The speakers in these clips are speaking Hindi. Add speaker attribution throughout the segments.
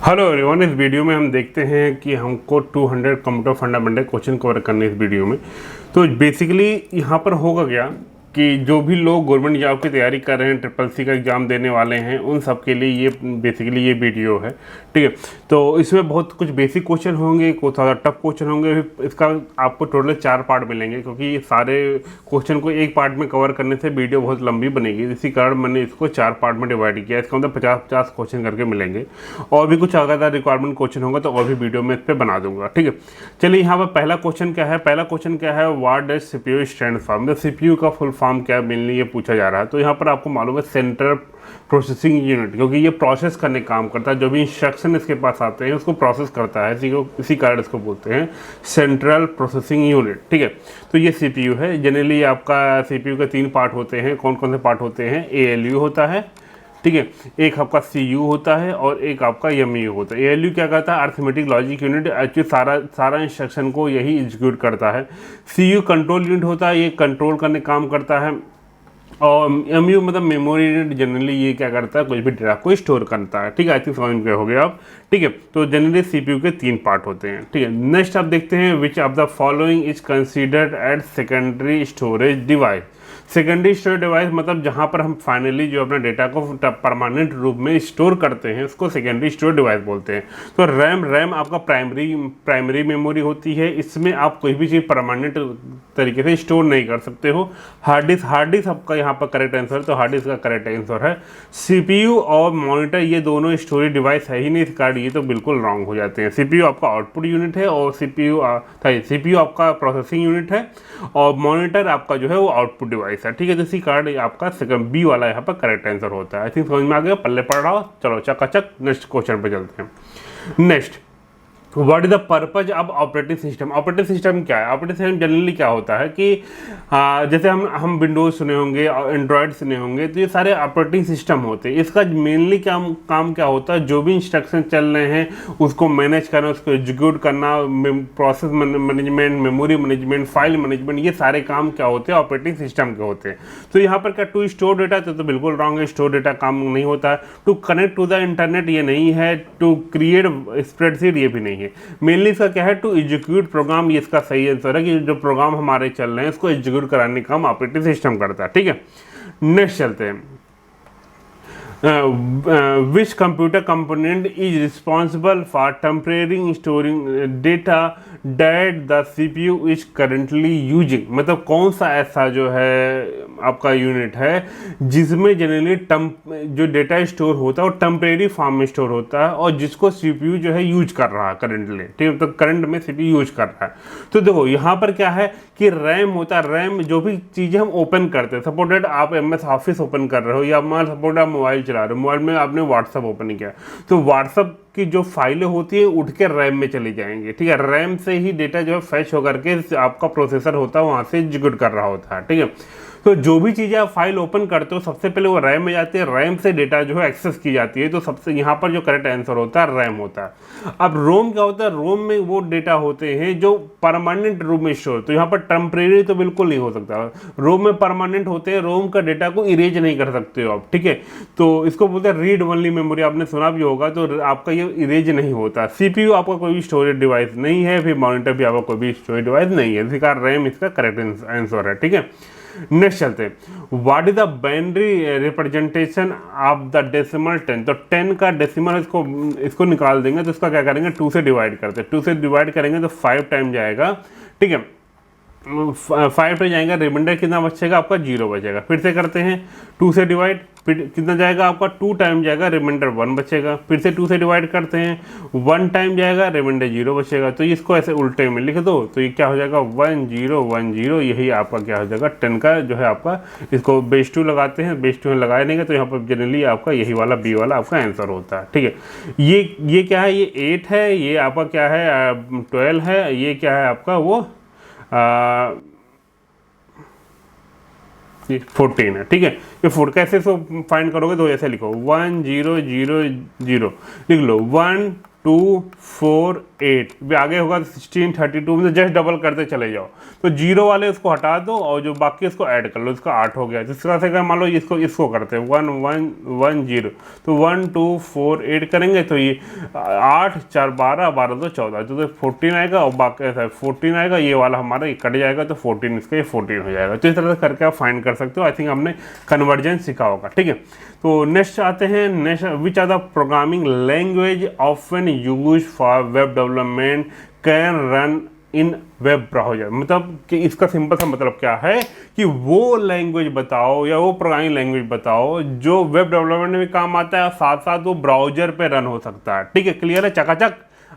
Speaker 1: हेलो एवरीवन, इस वीडियो में हम देखते हैं कि हमको 200 कंप्यूटर फंडामेंटल क्वेश्चन कवर करने इस वीडियो में। तो बेसिकली यहाँ पर होगा क्या कि जो भी लोग गवर्नमेंट जॉब की तैयारी कर रहे हैं, ट्रिपल सी का एग्ज़ाम देने वाले हैं, उन सब के लिए ये बेसिकली ये वीडियो है। ठीक है, तो इसमें बहुत कुछ बेसिक क्वेश्चन होंगे, कुछ ज़्यादा टफ क्वेश्चन होंगे। इसका आपको टोटल 4 पार्ट मिलेंगे, क्योंकि ये सारे क्वेश्चन को एक पार्ट में कवर करने से वीडियो बहुत लंबी बनेगी। इसी कारण मैंने इसको 4 पार्ट में डिवाइड किया। इसका मतलब 50-50 क्वेश्चन करके मिलेंगे। और भी कुछ अगर रिक्वायरमेंट क्वेश्चन होगा तो और भी वीडियो में इस पर बना दूंगा। ठीक है, चलिए यहाँ पर पहला क्वेश्चन क्या है। पहला क्वेश्चन क्या है, what does CPU stand for. मतलब सीपीयू का फुल फॉर्म क्या है, मेनली ये पूछा जा रहा है। तो यहाँ पर आपको मालूम है सेंट्रल प्रोसेसिंग यूनिट, क्योंकि ये प्रोसेस करने काम करता है। जो भी इंस्ट्रक्शन इसके पास आते हैं उसको प्रोसेस करता है, इसी कारण इसको बोलते हैं सेंट्रल प्रोसेसिंग यूनिट। ठीक है, तो ये सीपीयू है। जनरली आपका सीपीयू के 3 पार्ट होते हैं। कौन कौन से पार्ट होते हैं? एएलयू होता है, ठीक है, एक आपका सीयू होता है और एक आपका एमयू होता है। एएलयू क्या करता है? Arithmetic logic unit. एक्चुअली सारा इंस्ट्रक्शन को यही एग्जीक्यूट करता है। सीयू कंट्रोल यूनिट होता है, ये कंट्रोल करने काम करता है। और एमयू मतलब मेमोरी यूनिट, जनरली ये क्या करता है? कुछ भी डेटा को स्टोर करता है। ठीक है, आई थिंक समझ में हो गया आप। ठीक है, तो जनरली सीपीयू के 3 पार्ट होते हैं। ठीक है, नेक्स्ट आप देखते हैं, which of the following is considered at secondary storage device. Secondary storage device मतलब जहाँ पर हम फाइनली जो अपना डेटा को परमानेंट रूप में स्टोर करते हैं, उसको सेकेंडरी स्टोरेज डिवाइस बोलते हैं। तो रैम आपका प्राइमरी मेमोरी होती है। इसमें आप कोई भी चीज़ परमानेंट तरीके से स्टोर नहीं कर सकते हो। हार्ड डिस्क आपका यहाँ पर करेक्ट आंसर, तो हार्ड डिस्क का करेक्ट आंसर है। सीपीयू और मॉनिटर ये दोनों स्टोरेज डिवाइस है ही नहीं, इस कारण ये तो बिल्कुल रॉन्ग हो जाते हैं। सीपीयू आपका आउटपुट यूनिट है और सीपीयू आपका प्रोसेसिंग यूनिट है और मॉनिटर आपका जो है वो आउटपुट डिवाइस है। ठीक है, तो इसी कारण आपका सेकंड बी वाला यहाँ पर करेक्ट आंसर होता है। आई थिंक समझ में आ गया, पल्ले पड़ रहा हो। चलो चकाचक नेक्स्ट क्वेश्चन पे चलते हैं। Next, what is the purpose of operating system. Operating system क्या है? ऑपरेटिंग सिस्टम जनरली क्या होता है कि जैसे हम विंडोज सुने होंगे और एंड्रॉयड सुने होंगे, तो ये सारे ऑपरेटिंग सिस्टम होते हैं। इसका मेनली काम क्या होता है? जो भी इंस्ट्रक्शन चल रहे हैं उसको मैनेज करना, उसको एग्जीक्यूट करना, process management, memory management, file management, ये सारे काम क्या होते हैं? ऑपरेटिंग सिस्टम के होते हैं। तो यहाँ पर क्या टू स्टोर डेटा, तो बिल्कुल रॉन्ग है। स्टोर डेटा काम नहीं होता है। To connect to the internet, ये नहीं है। टू क्रिएट स्प्रेडशीट, ये भी नहीं है। मेनली इसका क्या है? टू एग्जीक्यूट प्रोग्राम, ये इसका सही आंसर है कि जो प्रोग्राम हमारे चल रहे हैं उसको एग्जीक्यूट कराने का काम ऑपरेटिंग सिस्टम करता है। ठीक है, नेक्स्ट चलते हैं। Which computer component is responsible for temporary storing data that the CPU is currently using. मतलब कौन सा ऐसा जो है आपका यूनिट है जिसमें जनरली जो डेटा स्टोर होता है वो टेम्परेरी फॉर्म में स्टोर होता है और जिसको सीपीयू जो है यूज कर रहा है करेंटली। ठीक है, तो करंट में सीपीयू यूज कर रहा है। तो देखो यहाँ पर क्या है कि रैम होता है। रैम जो भी चीज़ें हम ओपन करते हैं, सपोर्टेड आप MS ऑफिस ओपन कर रहे हो या सपोर्टेड आप मोबाइल चला रहे हो, मोबाइल में आपने व्हाट्सअप ओपन किया, तो व्हाट्सअप की जो फाइलें होती है उठ के रैम में चली जाएंगी। ठीक है, रैम से ही डेटा जो है फैच होकर के आपका प्रोसेसर होता है वहाँ से एग्जीक्यूट कर रहा होता है। ठीक है, तो जो भी चीज़ें आप फाइल ओपन करते हो सबसे पहले वो रैम में जाती है, रैम से डेटा जो है एक्सेस की जाती है। तो सबसे यहाँ पर जो करेक्ट आंसर होता है रैम होता है। अब रोम क्या होता है? रोम में वो डेटा होते हैं जो परमानेंट रूप में स्टोर, तो यहाँ पर टेम्परेरी तो बिल्कुल नहीं हो सकता। रोम में परमानेंट होते हैं, रोम का डेटा को इरेज नहीं कर सकते हो आप। ठीक है, तो इसको बोलते हैं रीड ओनली मेमोरी, आपने सुना भी होगा। तो आपका ये इरेज नहीं होता। सीपीयू आपका कोई भी स्टोरेज डिवाइस नहीं है, फिर मॉनिटर भी आपका कोई भी स्टोरेज डिवाइस नहीं है, इसी कारण रैम इसका करेक्ट आंसर है। ठीक है, नेक्स्ट चलते हैं। What is the binary representation of the decimal 10। तो 10 का डेसिमल इसको निकाल देंगे, तो इसका क्या करेंगे? 2 से डिवाइड करते हैं। 2 से डिवाइड करेंगे तो 5 टाइम जाएगा। ठीक है, 5 पे जाएगा, रिमाइंडर कितना बचेगा आपका? 0 बचेगा। फिर से करते हैं, 2 से डिवाइड, फिर कितना जाएगा आपका? 2 टाइम जाएगा, रिमाइंडर 1 बचेगा। फिर से 2 से डिवाइड करते हैं, 1 टाइम जाएगा, रिमाइंडर 0 बचेगा। तो इसको ऐसे उल्टे में लिख दो, तो ये क्या हो जाएगा? 1 0 1 0। यही आपका क्या हो जाएगा? 10 का जो है आपका, इसको बेस 2 लगाते हैं, बेस 2 में लगाए नहीं तो यहाँ पर जनरली आपका यही वाला बी वाला आपका आंसर होता है। ठीक है, ये क्या है? ये 8 है, ये आपका क्या है? 12 है, ये क्या है आपका? वो 14 है। ठीक है, ये 4 कैसे इसको फाइंड करोगे? तो ऐसे लिखो 1 0 0 0, लिख लो 1 2 4 8 भी आगे होगा 16 32 में जस्ट डबल करते चले जाओ। तो जीरो वाले उसको हटा दो और जो बाकी उसको ऐड कर लो, इसका 8 हो गया। जिस तरह से मान लो इसको करते हैं 1 1 1 0, तो 1 2 4 8 करेंगे तो ये 8 4 12 12 2 14, तो 14 आएगा और बाकी ऐसा 14 आएगा, ये वाला हमारा ये कट जाएगा तो 14 इसका ये 14 हो जाएगा। तो इस तरह से करके आप फाइंड कर सकते हो। आई थिंक हमने कन्वर्जेंस सीखा होगा, ठीक है। तो नेक्स्ट आते हैं, next which are the programming language often use for web development can run in web browser. मतलब कि इसका सिंपल सा मतलब क्या है कि वो लैंग्वेज बताओ या वो प्रोग्रामिंग लैंग्वेज बताओ जो वेब डेवलपमेंट में भी काम आता है, साथ साथ वो ब्राउजर पे रन हो सकता है, ठीक है। क्लियर है, चकाचक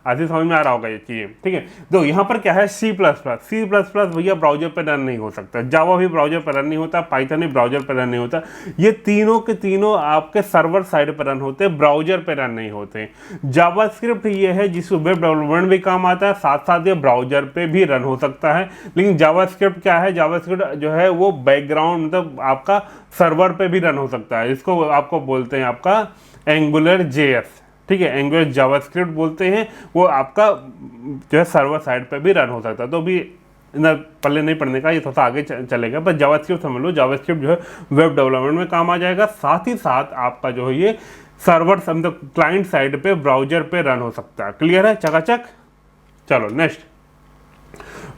Speaker 1: आधी समझ में आ रहा होगा ये चीज़ें, ठीक है। तो यहाँ पर क्या है, C++। C++ भैया ब्राउजर पर रन नहीं हो सकता, जावा भी ब्राउजर पर रन नहीं होता, पाइथन भी ब्राउजर पर रन नहीं होता। ये तीनों के तीनों आपके सर्वर साइड पर रन होते हैं, ब्राउजर पर रन नहीं होते। जावास्क्रिप्ट ये है जिसको वेब डेवलपमेंट भी काम आता है, साथ साथ ये ब्राउजर पे भी रन हो सकता है। लेकिन जावास्क्रिप्ट क्या है, जावास्क्रिप्ट जो है वो बैकग्राउंड मतलब आपका सर्वर पे भी रन हो सकता है। इसको आपको बोलते हैं आपका एंगुलर JS, ठीक है, एंगुलर जावास्क्रिप्ट बोलते हैं। वो आपका जो है सर्वर साइड पे भी रन हो सकता है। तो भी इधर पल्ले नहीं पड़ने का, ये थोड़ा आगे चलेगा, पर जावास्क्रिप्ट समझ लो, जावास्क्रिप्ट जो है वेब डेवलपमेंट में काम आ जाएगा। साथ ही साथ आपका जो है ये सर्वर मतलब क्लाइंट साइड पे ब्राउजर पे रन हो सकता है। क्लियर है, चकाचक। चलो next,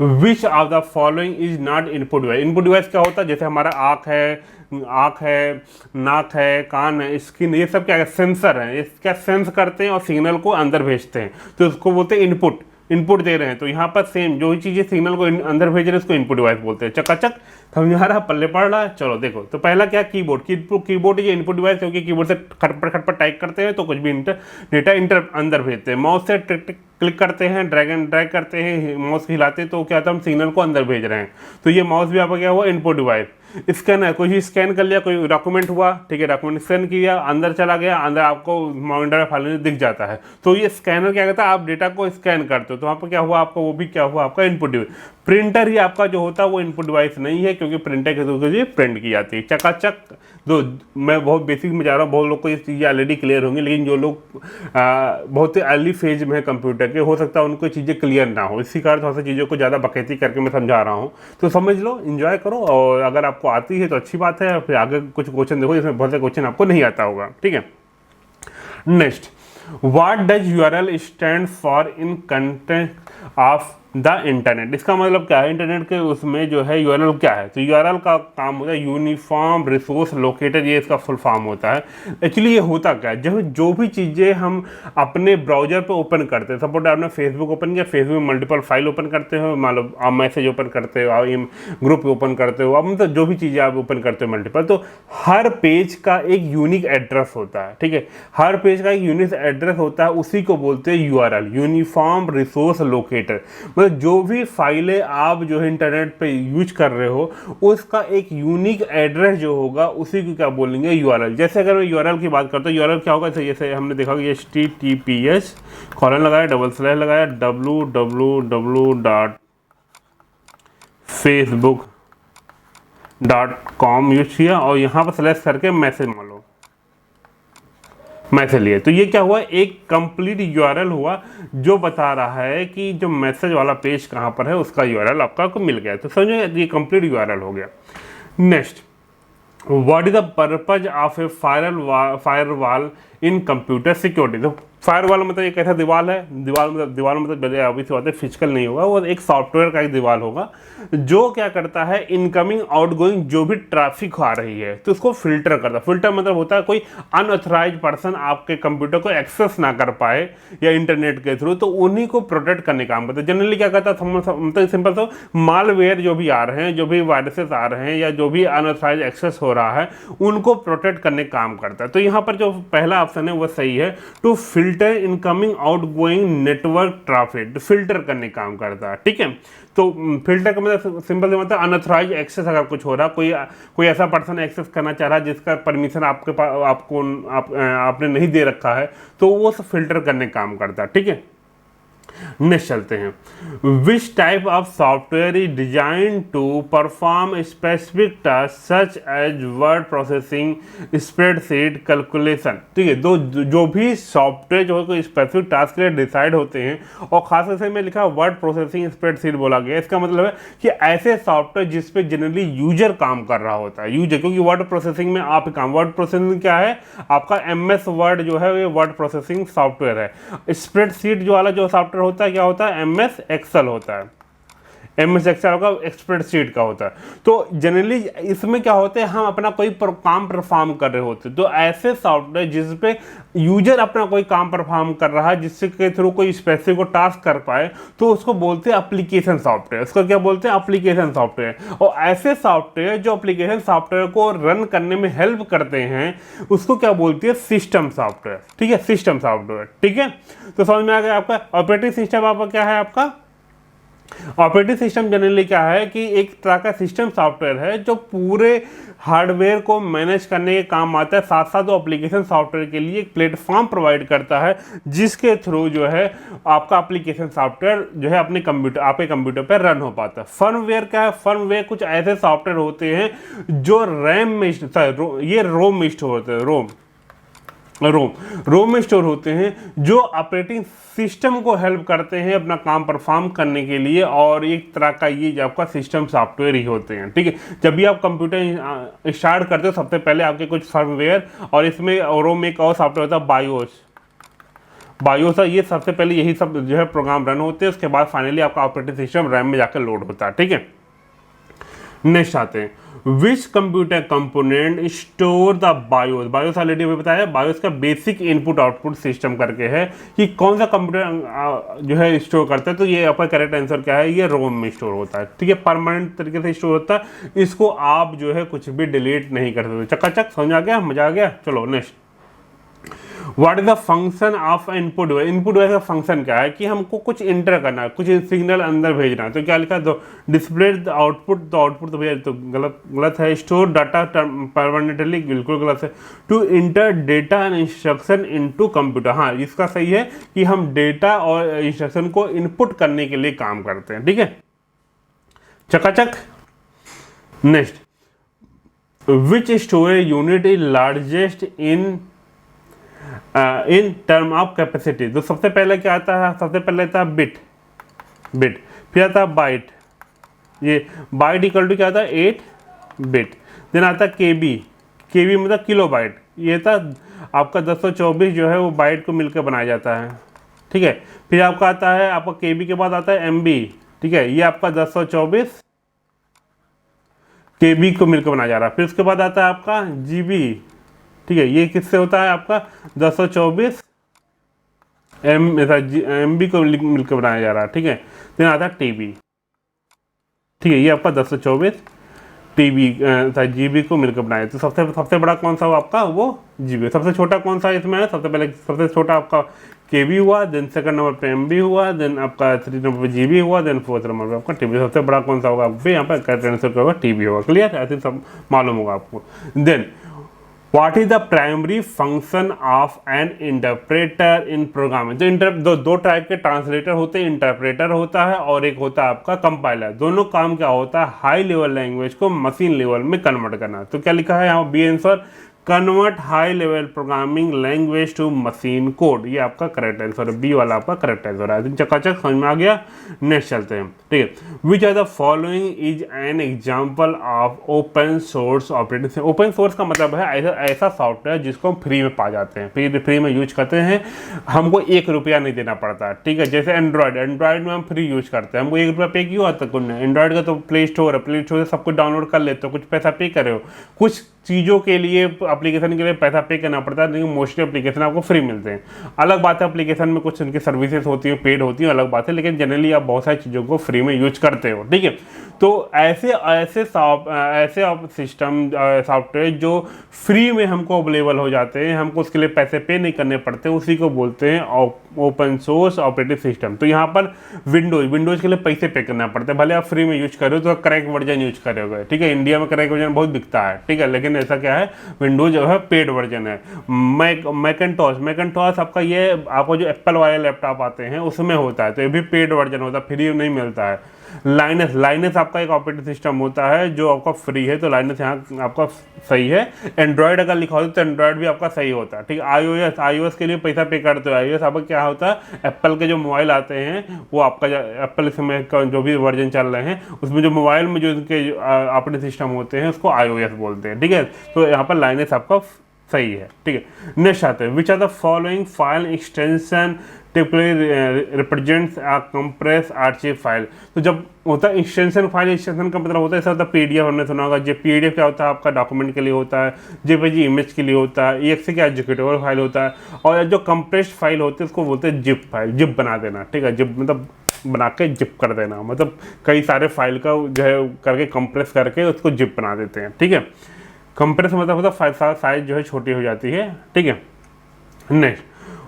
Speaker 1: which of the following is not input device. Input device क्या होता है, जैसे हमारा आँख है, नाक है, कान है, स्किन, ये सब क्या है, सेंसर है। ये क्या सेंस करते हैं और सिग्नल को अंदर भेजते हैं, तो उसको बोलते हैं इनपुट दे रहे हैं। तो यहाँ पर सेम जो ही चीज़ें सिग्नल को अंदर भेज रहे हैं उसको इनपुट डिवाइस बोलते हैं। चकाचक समझ आ रहा, पल्ले पड़ रहा है। चलो देखो, तो पहला क्या, कीबोर्ड ये इनपुट डिवाइस, क्योंकि कीबोर्ड से खटपट टाइप करते हैं तो कुछ भी डेटा अंदर भेजते हैं। माउस से क्लिक करते हैं, ड्रैग करते हैं, माउस हिलाते हैं तो क्या था, हम सिग्नल को अंदर भेज रहे हैं। तो ये माउस भी आपका क्या हुआ, इनपुट डिवाइस। स्कैन है, कोई स्कैन कर लिया, कोई डॉक्यूमेंट हुआ, ठीक है, डॉक्यूमेंट स्कैन किया, अंदर चला गया, अंदर आपको मॉनिटर फाइल दिख जाता है। तो ये स्कैनर क्या करता है, आप डेटा को स्कैन करते हो, तो वहाँ पर क्या हुआ आपका, वो भी क्या हुआ आपका इनपुट डिवाइस। प्रिंटर ही आपका जो होता है वो इनपुट डिवाइस नहीं है, क्योंकि प्रिंटर के थ्रू प्रिंट की जाती है। चकाचक। तो मैं बहुत बेसिक में जा रहा हूँ, बहुत लोग को ये चीज़ें ऑलरेडी क्लियर होंगी, लेकिन जो लोग बहुत ही अर्ली फेज में है कंप्यूटर के, हो सकता है उनको चीज़ें क्लियर ना हो, इसी कारण थोड़ा सा चीज़ों को ज़्यादा बखैती करके मैं समझा रहा हूँ। तो समझ लो, एंजॉय करो, और अगर आपको आती है तो अच्छी बात है, फिर आगे कुछ क्वेश्चन देखो जिसमें बहुत से क्वेश्चन आपको नहीं आता होगा, ठीक है। Next, what does URL stand for in content of the internet. इसका मतलब क्या है, इंटरनेट के उसमें जो है URL क्या है, तो URL का काम होता है यूनिफॉर्म रिसोर्स लोकेटर, ये इसका फुल फॉर्म होता है। एक्चुअली ये होता क्या है, जो भी चीज़ें हम अपने ब्राउजर पे ओपन करते हैं, सपोज आपने फेसबुक ओपन किया, फेसबुक में मल्टीपल फाइल ओपन करते हो, मान लो आप मैसेज ओपन करते हो, आप ग्रुप ओपन करते हो, आप मतलब जो भी चीज़ें आप ओपन करते हो मल्टीपल, तो हर पेज का एक यूनिक एड्रेस होता है, ठीक है। हर पेज का एक यूनिक एड्रेस होता है, उसी को बोलते हैं URL, यूनिफॉर्म रिसोर्स लोकेटर। जो भी फाइलें आप जो है इंटरनेट पे यूज कर रहे हो, उसका एक यूनिक एड्रेस जो होगा उसी को क्या बोलेंगे, URL। जैसे अगर मैं URL की बात करता हूँ, URL क्या होगा, जैसे हमने देखा कि HTTPS कॉलन लगाया, डबल/ लगाया, www.facebook.com यूज किया, और यहाँ पर स्लैश करके मैसेज मान लो मैसेज लिए, तो ये क्या हुआ, एक कंप्लीट URL हुआ जो बता रहा है कि जो मैसेज वाला पेज कहाँ पर है, उसका URL आपको मिल गया। तो समझो ये कंप्लीट URL हो गया। Next, what is the purpose of a firewall in computer security. तो फायरवॉल मतलब एक ऐसा दीवार है, दीवार मतलब पहले अभी से बात है, फिजिकल नहीं होगा, वो एक सॉफ्टवेयर का एक दीवार होगा जो क्या करता है, इनकमिंग आउटगोइंग जो भी ट्रैफिक आ रही है तो उसको फिल्टर करता है। फिल्टर मतलब होता है कोई अनऑथराइज पर्सन आपके कंप्यूटर को एक्सेस ना कर पाए या इंटरनेट के थ्रू, तो उन्हीं को प्रोटेक्ट करने का काम करता है। जनरली क्या करता है, मतलब सिंपल सा मालवेयर जो भी आ रहे हैं, जो भी वायरसेस आ रहे हैं, या जो भी अनऑथराइज एक्सेस हो रहा है, उनको प्रोटेक्ट करने का काम करता है। तो यहाँ पर जो पहला ऑप्शन है वो सही है, to filter incoming outgoing network traffic, filter करने का काम करता है, ठीक है। तो फिल्टर का मतलब सिंपल से मतलब अनऑथराइज एक्सेस अगर कुछ हो रहा, कोई ऐसा पर्सन एक्सेस करना चाह रहा है जिसका परमिशन आपके पास आपने नहीं दे रखा है, तो वो सब फिल्टर करने का काम करता है, ठीक है। नेक्स्ट चलते हैं, which type of software is design to perform specific task such as word processing, spreadsheet, calculation. ठीक है, जो भी सॉफ्टवेयर जो है कोई स्पेसिफिक टास्क के लिए डिसाइड होते हैं, और खासकर से में लिखा वर्ड प्रोसेसिंग स्प्रेडशीट बोला गया, इसका मतलब है कि ऐसे सॉफ्टवेयर जिस पे जनरली यूजर काम कर रहा होता है, यूजर, क्योंकि वर्ड प्रोसेसिंग में आप काम, वर्ड प्रोसेसिंग क्या है आपका MS वर्ड जो है ये वर्ड प्रोसेसिंग सॉफ्टवेयर है। स्प्रेडशीट जो वाला जो सॉफ्टवेयर होता है क्या होता है, MS एक्सेल होता है, MS एक्सेल का स्प्रेडशीट का होता है। तो जनरली इसमें क्या होता है, हम अपना कोई काम परफॉर्म कर रहे होते हैं, तो ऐसे सॉफ्टवेयर जिस पे यूजर अपना कोई काम परफॉर्म कर रहा है जिससे के थ्रू कोई स्पेसिफिक टास्क कर पाए, तो उसको बोलते हैं एप्लीकेशन सॉफ्टवेयर। उसको क्या बोलते हैं, एप्लीकेशन सॉफ्टवेयर। और ऐसे सॉफ्टवेयर जो एप्लीकेशन सॉफ्टवेयर को रन करने में हेल्प करते हैं उसको क्या बोलते हैं, सिस्टम सॉफ्टवेयर। ठीक है, सिस्टम सॉफ्टवेयर। ठीक है, तो समझ में आ गया आपका ऑपरेटिंग सिस्टम आपका क्या है। आपका ऑपरेटिंग सिस्टम जनरली क्या है कि एक तरह का सिस्टम सॉफ्टवेयर है जो पूरे हार्डवेयर को मैनेज करने के काम आता है, साथ साथ वो एप्लीकेशन सॉफ्टवेयर के लिए एक प्लेटफॉर्म प्रोवाइड करता है जिसके थ्रू जो है आपका एप्लीकेशन सॉफ्टवेयर जो है अपने कंप्यूटर, आपके कंप्यूटर पर रन हो पाता है। फर्मवेयर क्या है, फर्मवेयर कुछ ऐसे सॉफ्टवेयर होते हैं जो रैम में, ये रोम में स्टोर होते हैं, रोम में स्टोर होते हैं, जो ऑपरेटिंग सिस्टम को हेल्प करते हैं अपना काम परफॉर्म करने के लिए, और एक तरह का ये आपका सिस्टम सॉफ्टवेयर ही होते हैं। ठीक है, जब भी आप कंप्यूटर स्टार्ट करते हो सबसे पहले आपके कुछ फर्मवेयर, और इसमें रोम में एक और सॉफ्टवेयर होता है बायोस, ये सबसे पहले यही सब जो है प्रोग्राम रन होते हैं, उसके बाद फाइनली आपका ऑपरेटिंग सिस्टम रैम में जाकर लोड होता है। ठीक है, नेक्स्ट आते हैं, which computer component store the BIOS already हमें बताया, बायोस का बेसिक इनपुट आउटपुट सिस्टम करके है कि कौन सा कंप्यूटर जो है स्टोर करता है। तो ये आपका करेक्ट आंसर क्या है, ये रोम में स्टोर होता है। ठीक है, परमानेंट तरीके से स्टोर होता है, इसको आप जो है कुछ भी डिलीट नहीं कर सकते। चकाचक समझ आ गया, मजा आ गया। चलो next, what is the function of input device. Input device का फंक्शन क्या है कि हमको कुछ इंटर करना है, कुछ सिग्नल अंदर भेजना है। तो क्या लिखा है, डिस्प्ले द आउटपुट, तो आउटपुट तो भैया तो गलत है। स्टोर डाटा परमानेंटली, बिल्कुल गलत है। To enter data and instruction into computer, हाँ इसका सही है कि हम डेटा और इंस्ट्रक्शन को इनपुट करने के लिए काम करते हैं। ठीक है, चकाचक। Next, which storage unit is largest in term of capacity. तो सबसे पहले क्या आता है, सबसे पहले आता है बिट, फिर आता है बाइट, ये बाइट इक्वल टू क्या आता है 8 बिट। देन आता है केबी मतलब किलो बाइट, ये था आपका 224 जो है वो बाइट को मिलकर बनाया जाता है। ठीक है, फिर आपका आता है, आपका केबी के बाद आता है MB। ठीक है, ये आपका 224 केबी को मिलकर बनाया जा रहा है। फिर उसके बाद आता है आपका GB। ठीक है, ये किससे होता है आपका 224 MB को मिलकर बनाया जा रहा है। ठीक है, फिर आता है TB। ठीक है, ये आपका 224 TB GB को मिलकर बनाया। तो सबसे बड़ा कौन सा हुआ आपका, वो GB। सबसे छोटा कौन सा इसमें है, सबसे छोटा आपका KB हुआ, देन सेकंड नंबर पे MB हुआ, देन आपका 3 नंबर पे GB हुआ, देन 4th नंबर पे आपका TB। सबसे बड़ा कौन सा होगा आपको, यहाँ पर करेक्ट आंसर होगा TB होगा। क्लियर, ऐसे सब मालूम होगा आपको। Then What is the primary function of an interpreter in programming? तो दो टाइप के ट्रांसलेटर होते हैं, इंटरप्रेटर होता है और एक होता है आपका कंपाइलर। दोनों काम क्या होता है, हाई लेवल लैंग्वेज को मशीन लेवल में कन्वर्ट करना। तो क्या लिखा है यहाँ B answer, convert high level programming language to machine code. ये आपका करेक्ट आंसर है, बी वाला आपका करेक्ट आंसर है। चकाचक समझ में आ गया। नेक्स्ट चलते हैं। ठीक है, which are the following is an example of open source operating. Open source का मतलब है ऐसा सॉफ्टवेयर जिसको हम फ्री में पा जाते हैं, फ्री में यूज करते हैं, हमको 1 रुपया नहीं देना पड़ता। ठीक है, जैसे एंड्रॉयड में हम फ्री यूज करते हैं, हमको 1 रुपया पे क्यों आता कुछ नहीं। एंड्रॉयड का तो प्ले स्टोर है, प्ले स्टोर से सब कुछ डाउनलोड कर लेते हो, कुछ पैसा पे करे हो, कुछ चीज़ों के लिए एप्लीकेशन के लिए पैसा पे करना पड़ता है, लेकिन मोस्टली एप्लीकेशन आपको फ्री मिलते हैं। अलग बात है एप्लीकेशन में कुछ उनकी सर्विसेज होती हैं, पेड होती हैं, अलग बात है, लेकिन जनरली आप बहुत सारी चीज़ों को फ्री में यूज करते हो। ठीक है, तो ऐसे सिस्टम सॉफ्टवेयर जो फ्री में हमको अवेलेबल हो जाते हैं, हमको उसके लिए पैसे पे नहीं करने पड़ते, उसी को बोलते हैं ओपन सोर्स ऑपरेटिंग सिस्टम। तो यहाँ पर विंडोज़ के लिए पैसे पे करना पड़ता है, भले आप फ्री में यूज करो तो क्रैक वर्जन यूज करोगे। ठीक है, इंडिया में क्रैक वर्जन बहुत बिकता है। ठीक है, लेकिन वर्जन ऐसा क्या है, विंडोज जो है पेड वर्जन है। मैकिंटॉश आपका ये आपको जो एप्पल वाले लैपटॉप आते हैं उसमें होता है, तो ये भी पेड वर्जन होता है, फ्री नहीं मिलता है। लाइनस आपका एक ऑपरेटिंग सिस्टम होता है जो आपका फ्री है, तो लाइनस यहाँ आपका सही है। एंड्रॉयड अगर लिखा होता है तो एंड्रॉयड भी आपका सही होता है, ठीक है। iOS के लिए पैसा पे करते हो। iOS आपका क्या होता है, एप्पल के जो मोबाइल आते हैं वो आपका एप्पल इसमें जो भी वर्जन चल रहे हैं उसमें जो मोबाइल में जो इनके ऑपरेटिंग सिस्टम होते हैं उसको iOS बोलते हैं, ठीक है। तो यहाँ पर लाइनस आपका सही है, ठीक है। नेक्स्ट आते हैं, which are the following file extension typically represents a compress archive file. तो जब होता है एक्सटेंशन फाइल, एक्सटेंशन का मतलब होता है, ऐसा होता है पीडीएफ, हमने सुना होगा। जो पीडीएफ क्या होता है आपका डॉक्यूमेंट के लिए होता है, जेपीजी इमेज के लिए होता है, EXE क्या एग्जीक्यूटिव फाइल होता है, और जो कंप्रेस्ड फाइल होती है उसको बोलते हैं जिप फाइल, जिप बना देना, ठीक है। जिप मतलब बना के जिप कर देना, मतलब कई सारे फाइल का जो है करके कंप्रेस करके उसको जिप बना देते हैं, ठीक है। कंप्रेस मतलब होता है साइज जो है छोटी हो जाती है, ठीक है। Next,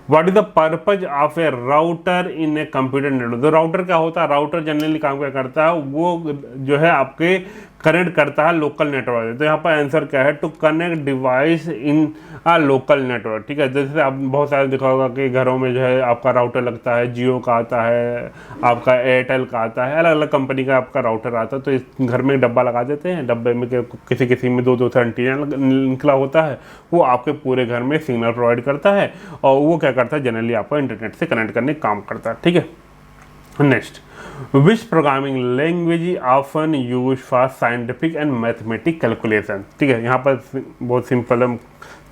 Speaker 1: what is the purpose of A router in a computer network. तो राउटर क्या होता है, राउटर जनरली काम क्या करता है, वो जो है आपके कनेक्ट करता है लोकल नेटवर्क। तो यहाँ पर आंसर क्या है, to connect device in a local network, ठीक है। जैसे आप बहुत सारे देखा होगा कि घरों में जो है आपका राउटर लगता है, जियो का आता है, आपका एयरटेल का आता है, अलग अलग कंपनी का आपका राउटर आता है। तो इस घर में डब्बा लगा देते हैं, डब्बे में किसी में दो से एंटीना निकला होता है, वो आपके पूरे घर में सिग्नल प्रोवाइड करता है, और वो क्या करता है, जनरली आपको इंटरनेट से कनेक्ट करने काम करता है, ठीक है। Next, which programming language often use for scientific and mathematic calculation, ठीक है। यहाँ पर बहुत सिंपल है,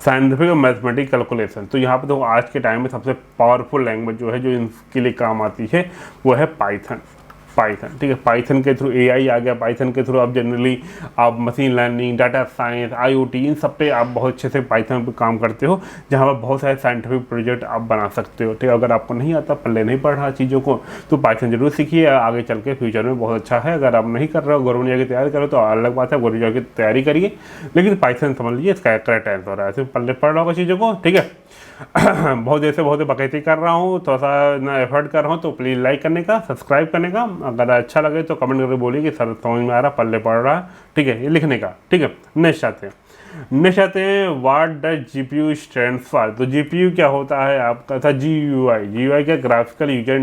Speaker 1: साइंटिफिक और मैथमेटिक कैलकुलेशन। तो यहाँ पर तो आज के टाइम में सबसे पावरफुल लैंग्वेज जो है जो इनके लिए काम आती है वो है पाइथन, ठीक है। पाइथन के थ्रू AI आ गया, पाइथन के थ्रू आप जनरली आप machine learning, data science, IoT इन सब पे आप बहुत अच्छे से पाइथन पे काम करते हो, जहाँ पर बहुत सारे साइंटिफिक प्रोजेक्ट आप बना सकते हो, ठीक है। अगर आपको नहीं आता, पहले नहीं पढ़ा चीज़ों को, तो पाइथन जरूर सीखिए, आगे चल के फ्यूचर में बहुत अच्छा है। अगर आप नहीं कर रहे हो, गवर्नमेंट जॉब की तैयारी करो तो अलग बात है, गवर्नमेंट जॉब की तैयारी करिए, लेकिन पाइथन समझ लीजिए इसका करेक्ट आंसर है। ऐसे पहले पढ़ रहा होगा चीज़ों को, ठीक है। बहुत देर से बहुत बकैती कर रहा हूँ, थोड़ा सा ना एफर्ट कर रहा हूँ, तो प्लीज़ लाइक करने का, सब्सक्राइब करने का, अगर अच्छा लगे तो कमेंट करके बोलिए कि सर समझ में आ रहा, पल्ले पढ़ रहा, ठीक है, ये लिखने का, ठीक है। नेक्स्ट आते हैं what does GPU stand for. तो GPU क्या होता है आपका था, GUI क्या, ग्राफिकल यूजर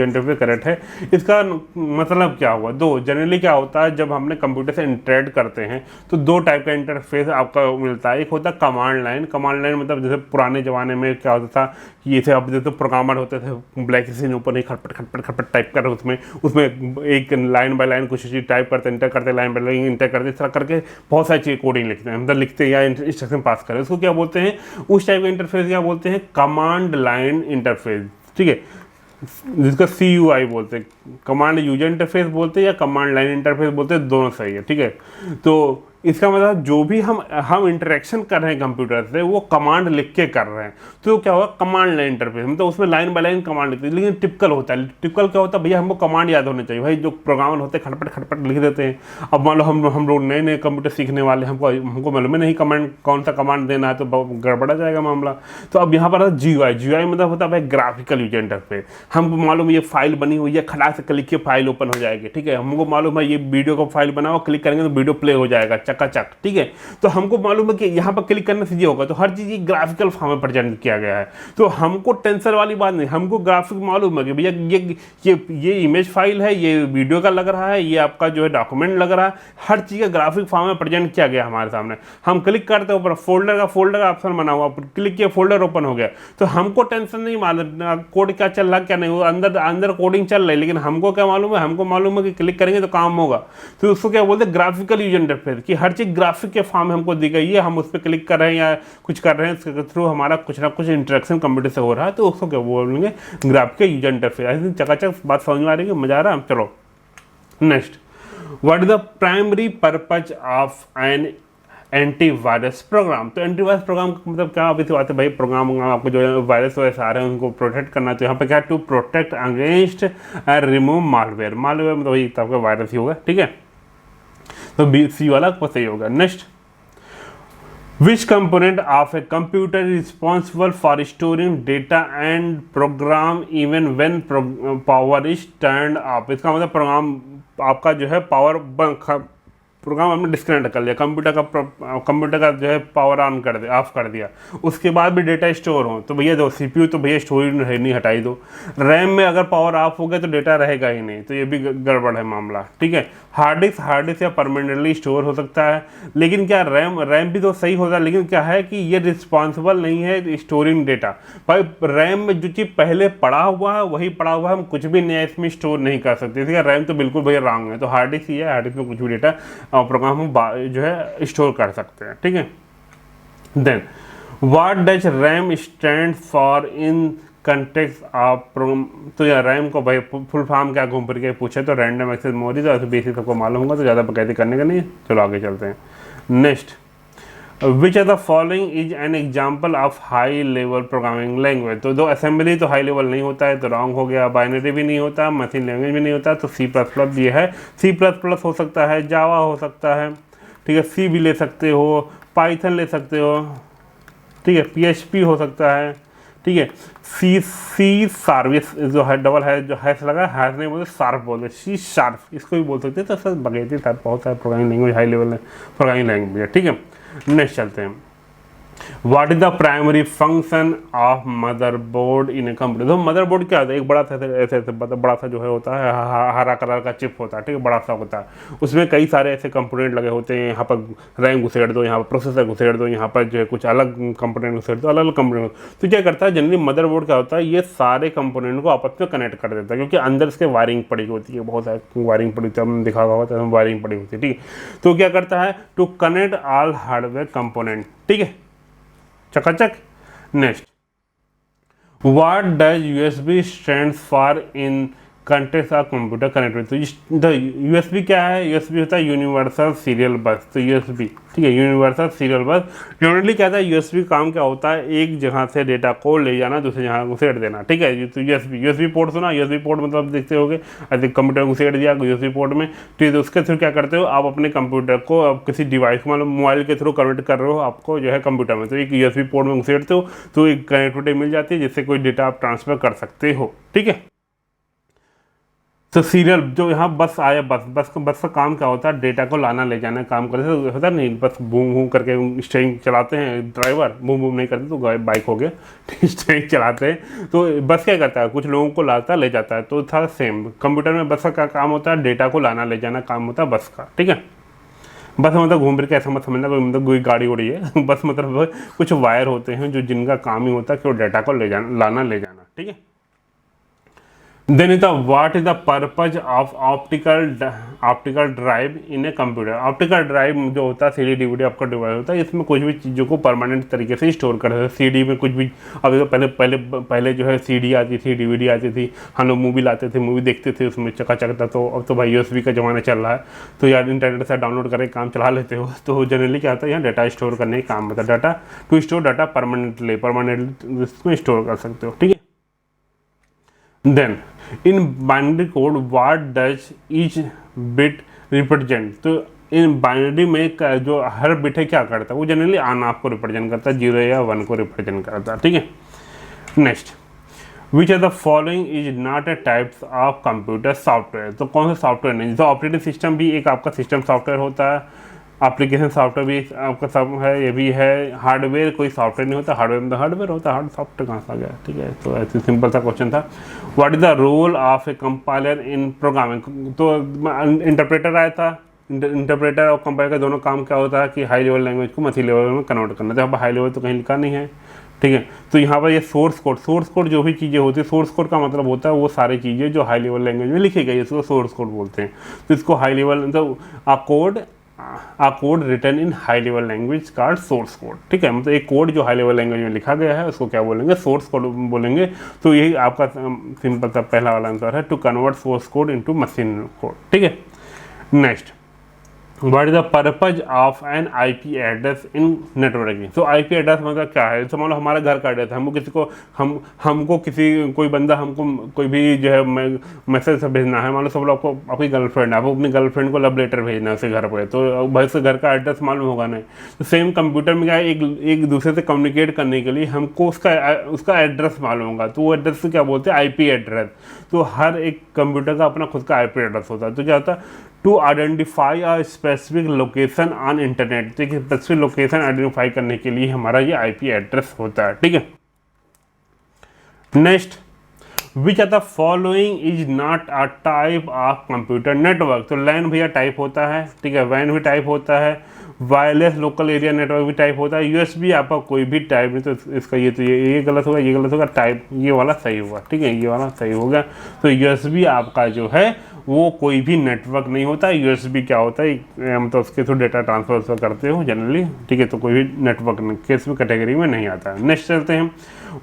Speaker 1: इंटरफेस, करेक्ट है। इसका मतलब क्या हुआ, दो जनरली क्या होता है, जब हमने कंप्यूटर से इंटरेक्ट करते हैं तो दो टाइप का इंटरफेस आपका मिलता है। एक होता है कमांड लाइन मतलब जैसे पुराने ज़माने में क्या होता था कि जैसे अब जैसे प्रोग्रामर होते थे, ब्लैक स्क्रीन ऊपर नहीं खटपट टाइप कर, उसमें एक लाइन बाय लाइन कुछ चीज़ टाइप करते, इंटर करते, लाइन बाय लाइन इंटर करते, इस तरह करके बहुत सारी चीज़ कोडिंग लिखते हैं, मतलब लिखते हैं या इंस्ट्रक्शन पास करें, उसको क्या बोलते हैं, उस टाइप का इंटरफेस क्या बोलते हैं, कमांड लाइन इंटरफेस, ठीक है, जिसका CUI बोलते हैं, कमांड यूजर इंटरफेस बोलते हैं या कमांड लाइन इंटरफेस बोलते हैं, दोनों सही है, ठीक है। तो इसका मतलब जो भी हम इंटरेक्शन कर रहे हैं कंप्यूटर से, वो कमांड लिख के कर रहे हैं, तो क्या होगा, कमांड लाइन इंटरफेस, मतलब उसमें लाइन बाय लाइन कमांड लिखते हैं। लेकिन टिपिकल होता है, टिपिकल क्या होता है भैया, हमको कमांड याद होने चाहिए। भाई जो प्रोग्रामर होते हैं खटपट लिख देते हैं। अब मान लो हम लोग नए कंप्यूटर सीखने वाले, हमको मालूम नहीं कमांड कौन सा कमांड देना है, तो गड़बड़ा जाएगा मामला। तो अब यहाँ पर GUI मतलब होता है भाई ग्राफिकल यूजर इंटरफेस। हमको मालूम ये फाइल बनी हुई है, खड़ा से क्लिक के फाइल ओपन हो जाएगी, ठीक है। हमको मालूम है ये वीडियो का फाइल बना हुआ, क्लिक करेंगे तो वीडियो प्ले हो जाएगा चकाचक, ठीक है। तो हमको मालूम है कि यहाँ पर क्लिक करने से ये होगा, तो हर चीज़ ग्राफिकल फॉर्म में प्रेजेंट किया गया है। तो हमको टेंशन वाली बात नहीं, हमको ग्राफिक मालूम है कि भैया ये इमेज फाइल है, ये वीडियो का लग रहा है, ये आपका जो है डॉक्यूमेंट लग रहा है, हर चीज़ का ग्राफिक फॉर्म में प्रेजेंट किया गया हमारे सामने। हम क्लिक करते हैं ऊपर फोल्डर का ऑप्शन बना हुआ, क्लिक किया फोल्डर ओपन हो गया, तो हमको टेंशन नहीं मालूम कोड क्या चल रहा क्या नहीं, वो अंदर कोडिंग चल रही है, लेकिन हमको क्या मालूम है, हमको मालूम है कि क्लिक करेंगे तो काम होगा। तो उसको क्या बोलते हैं, ग्राफिकल यूजर इंटरफेस, कि हर चीज़ ग्राफिक के फॉर्म में हमको दी गई है, हम उस पर क्लिक कर रहे हैं या कुछ कर रहे हैं, इसके थ्रू हमारा कुछ ना कुछ इंटरेक्शन कंप्यूटर से हो रहा है, तो उसको क्या बोलेंगे, ग्राफिकल यूजर इंटरफेस। ऐसे चकाचक बात समझ में आ रही है, मजा आ रहा है। चलो next, what is the primary purpose of an antivirus program. तो एंटीवायरस प्रोग्राम का मतलब क्या, अभी तो बात है भाई, प्रोग्राम आपको जो वायरस आ रहे हैं उनको प्रोटेक्ट करना है। तो यहाँ पे क्या है, to protect against remove malware मतलब वही आपका वायरस ही होगा, ठीक है। तो C वाला सही होगा। Next, which component of a computer responsible for storing data and program even when power is turned off. इसका मतलब प्रोग्राम आपका जो है पावर प्रोग्राम हमने डिस्कनेक्ट कर लिया, कंप्यूटर का जो है पावर ऑन कर दिया, ऑफ कर दिया, उसके बाद भी डेटा स्टोर हो, तो भैया दो CPU तो भैया स्टोरेज नहीं हटाई दो। रैम में अगर पावर ऑफ हो गया तो डेटा रहेगा ही नहीं, तो ये भी गड़बड़ है मामला, ठीक है। हार्ड डिस्क या परमानेंटली स्टोर हो सकता है, लेकिन क्या रैम भी तो सही होता है, लेकिन क्या है कि ये रिस्पॉन्सिबल नहीं है स्टोरिंग डेटा। भाई रैम में जो चीज़ पहले पड़ा हुआ है वही पड़ा हुआ है, हम कुछ भी नया इसमें स्टोर नहीं कर सकते, ठीक है। रैम तो बिल्कुल भैया रॉन्ग है, तो हार्ड डिस्क ही है, हार्ड डिस्क में कुछ भी डेटा प्रोग्राम हम जो है स्टोर कर सकते हैं, ठीक है। Then what does RAM stand for in context of program, तो यार रैम को भाई फुल फॉर्म क्या घूम फिर के पूछे तो रैंडम एक्सेस मेमोरी, तो ऐसे बेसिक सबको मालूम होगा, तो ज़्यादा बकैती करने का नहीं। चलो आगे चलते हैं। Next, which are the following is an example of high level programming language, तो दो असेंबली तो हाई लेवल नहीं होता है, तो रॉन्ग हो गया। बाइनरी भी नहीं होता, मशीन लैंग्वेज भी नहीं होता, तो C++ ये है। C++ हो सकता है, जावा हो सकता है, ठीक है, C भी ले सकते हो, पाइथन ले सकते हो, ठीक है, PHP हो सकता है, ठीक है। सी शार्प जो है डबल है, जो हैश लगा, हैश नहीं बोलते शार्प बोलते, C शार्प इसको भी बोल सकते हैं। तो सर बगैती था, बहुत सारे programming language high level programming language है, ठीक है। नेक्स्ट चलते हैं। What is the primary function of motherboard in a computer? तो मदरबोर्ड क्या होता है, एक बड़ा सा ऐसे बड़ा सा जो है होता है, हरा कलर का चिप होता है, ठीक है, बड़ा सा होता है, उसमें कई सारे ऐसे कंपोनेंट लगे होते हैं। यहाँ पर रैम घुसेड़ दो, यहाँ पर प्रोसेसर घुसेड़ दो, यहाँ पर जो है कुछ अलग कंपोनेंट घुसेड़ दो, अलग अलग कंपोनेंट। तो क्या करता है जनरली मदरबोर्ड क्या होता है, ये सारे कंपोनेंट को आपस में कनेक्ट कर देता है, क्योंकि अंदर इसके वायरिंग पड़ी होती है, बहुत सारी वायरिंग पड़ी होती है, हमने देखा होगा तो वायरिंग पड़ी होती है, ठीक है। तो क्या करता है, to connect all hardware component, ठीक है, चकाचक। Next, what does USB stand for in context of computer connectivity, तो USB क्या है, USB होता है यूनिवर्सल सीरियल बस, तो USB, ठीक है, यूनिवर्सल सीरियल बस। जनरली क्या था, USB काम क्या होता है, एक जगह से डेटा को ले जाना, दूसरी जगह घुसेड़ देना, ठीक है। तो USB पोर्ट सुना, USB पोर्ट मतलब देखते होगे, ऐसे कंप्यूटर घुसेड़ दिया USB पोर्ट में, तो उसके थ्रू क्या करते हो आप, अपने कंप्यूटर को अब किसी डिवाइस को, मतलब मोबाइल के थ्रू कन्वर्ट कर रहे हो आपको जो है कंप्यूटर में, तो एक USB पोर्ट में घुसेड़ते हो, तो एक कनेक्टिविटी मिल जाती है जिससे कोई डेटा आप ट्रांसफर कर सकते हो, ठीक है। तो सीरियल जो यहाँ बस आया, बस का काम क्या होता है, डेटा को लाना ले जाना काम करते होता है, नहीं बस बूम बूम करके स्टेरिंग चलाते हैं, ड्राइवर बूम बूम नहीं करते तो बाइक हो गया, स्टेरिंग चलाते हैं, तो बस क्या करता है, कुछ लोगों को लाता ले जाता है। तो था सेम कंप्यूटर में बस का काम होता है, डेटा को लाना ले जाना काम होता है बस का, ठीक है। बस मतलब घूम फिर के ऐसा मत समझना कोई मतलब कोई गाड़ी उड़ी है बस मतलब कुछ वायर होते हैं जो जिनका काम ही होता है कि वो डाटा को ले जाना, लाना ले जाना, ठीक है। Then is the what is the purpose of optical drive in a computer. Optical drive जो होता है CD DVD आपका डिवाइस होता है, इसमें कुछ भी चीज़ों को परमानेंट तरीके से स्टोर कर सकते हैं। CD में कुछ भी, अभी तो पहले जो है CD आती थी, DVD आती थी, हम लोग मूवी लाते थे, मूवी देखते थे, उसमें चकाचक था। तो अब तो भाई USB का ज़माना चल रहा है, तो यार इंटरनेट से डाउनलोड करके काम चला लेते हो। तो जनरली क्या होता है, यहाँ डाटा स्टोर करने का काम होता है, data to store data permanently इसमें स्टोर कर सकते हो, ठीक है। Then in binary code what does each bit represent, तो इन बाइनरी में जो हर बिट है क्या करता है, वो जनरली ऑन ऑफ को रिप्रेजेंट करता है, 0 या 1 को रिप्रेजेंट करता है, ठीक है। Next, which are the following is not a types of computer software, तो कौन सा सॉफ्टवेयर नहीं, तो ऑपरेटिंग सिस्टम भी एक आपका सिस्टम सॉफ्टवेयर होता है, एप्लीकेशन सॉफ्टवेयर भी आपका सब है, ये भी है। हार्डवेयर कोई सॉफ्टवेयर नहीं होता, हार्डवेयर में हार्डवेयर होता है, हार्ड सॉफ्टवेयर कहाँ से आ गया, ठीक है। तो ऐसे सिंपल सा क्वेश्चन था। What is the role of a compiler in programming, तो इंटरप्रेटर आया था, इंटरप्रेटर और कंपाइलर का दोनों काम क्या होता है कि हाई लेवल लैंग्वेज को मशीन लेवल में कन्वर्ट करना। तो यहाँ पर हाई लेवल तो कहीं लिखा नहीं है, ठीक है। तो यहाँ पर ये सोर्स कोड जो भी चीज़ें होती है, सोर्स कोड का मतलब होता है वो सारी चीज़ें जो हाई लेवल लैंग्वेज में लिखी गई, इसको सोर्स कोड बोलते हैं। तो इसको हाई लेवल, तो a code written in high level language called source code, ठीक है। मतलब एक कोड जो हाई लेवल लैंग्वेज में लिखा गया है उसको क्या बोलेंगे, सोर्स कोड बोलेंगे। तो यही आपका सिंपल सा पहला वाला आंसर है, to convert source code into machine code, ठीक है। Next, what is the purpose of an IP address in networking, तो IP एड्रेस मतलब क्या है, तो मान लो हमारा घर का एड्रेस है, हमको किसी को हमको कोई बंदा हमको कोई भी जो है मैसेज से भेजना है, मान लो सब लोग आपको आपकी गर्लफ्रेंड है, आपको अपनी गर्लफ्रेंड को लव लेटर भेजना है उसके घर पर, तो भाई से घर का एड्रेस मालूम होगा नहीं। तो सेम कंप्यूटर में क्या है, एक दूसरे से कम्युनिकेट करने के लिए हमको उसका एड्रेस मालूम होगा, तो वो एड्रेस से क्या बोलते हैं, IP एड्रेस। तो हर एक कंप्यूटर का अपना खुद का IP एड्रेस होता है। तो क्या होता है, to identify a specific location on internet. तो एक स्पेसिफिक लोकेशन आइडेंटिफाई करने के लिए हमारा ये आईपी एड्रेस होता है, ठीक है। Next, which are the following is not a type of computer network. तो लैन भैया टाइप होता है, ठीक है, वैन भी टाइप होता है, वायरलेस लोकल एरिया नेटवर्क भी टाइप होता है, यूएसबी आपका कोई भी टाइप नहीं। तो इसका ये गलत होगा, ये गलत होगा, टाइप ये वाला सही होगा, ठीक है, ये वाला सही हो गया। तो यूएसबी आपका जो है वो कोई भी नेटवर्क नहीं होता। यूएसबी क्या होता है, हम तो उसके थ्रू डेटा ट्रांसफर करते हो जनरली, ठीक है, तो कोई भी नेटवर्क केस में कैटेगरी में नहीं आता है। नेक्स्ट चलते हैं,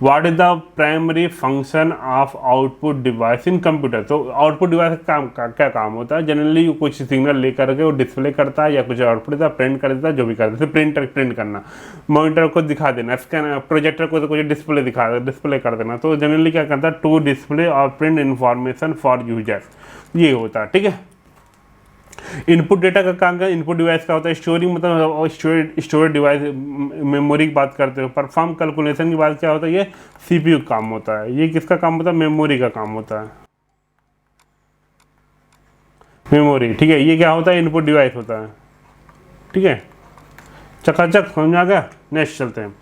Speaker 1: what is the primary function of output device in computer. तो आउटपुट डिवाइस का क्या काम होता है, जनरली कुछ सिग्नल लेकर के वो डिस्प्ले करता है या कुछ आउटपुट देता है, प्रिंट कर देता है, जो भी कर देता है, प्रिंट करना, मॉनिटर को दिखा देना, स्कैन प्रोजेक्टर को तो कुछ डिस्प्ले कर देना। तो जनरली क्या करता है, टू डिस्प्ले और प्रिंट इन्फॉर्मेशन फॉर यूजर, ये होता है, ठीक है। इनपुट डेटा का काम क्या, इनपुट डिवाइस का होता है स्टोरिंग, मतलब स्टोरेज डिवाइस, मेमोरी की बात करते हो। परफॉर्म कैलकुलेशन की बात क्या होता है, ये सीपीयू का काम होता है। ये किसका काम होता है, मेमोरी का काम होता है, मेमोरी, ठीक है। ये क्या होता है, इनपुट डिवाइस होता है, ठीक है, चकाचक समझ आ गया। नेक्स्ट चलते हैं,